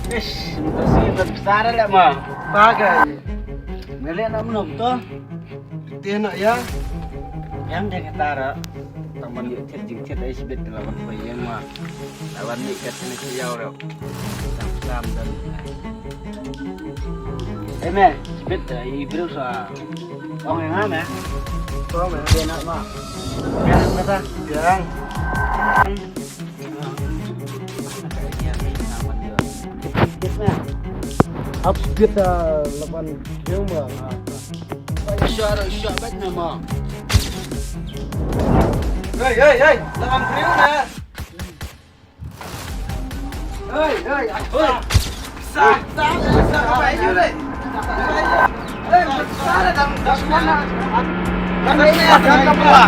Ish, bersih besar lah mah. Bagai. Ngeliat nak menum tuh. Dia nak ya. Yang dia ketara. Taman yuk chat aja sebet lawan bayang mah. Lawan ni katanya siau dah. Sam dan. Me, sebet ibu sa. Orang yang mana? Kau mana? Dia nak mah. Yang kata. Yang. Update lawan dia mah. Syar bet nama. Hei, lawan kriu na. Hei, aku. Sa apa ini le? Hei, besar dah mana? Mana ni ada kapal?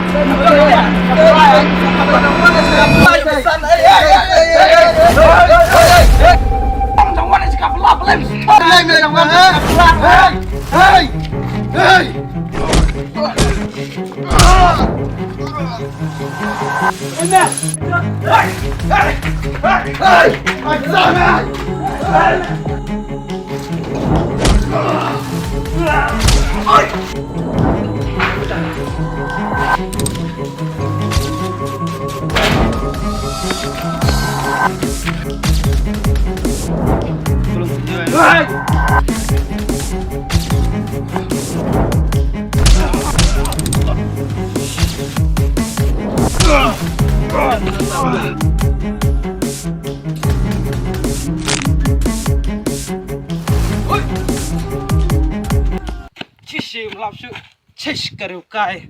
Chỉ làm sự chết cờ đều cay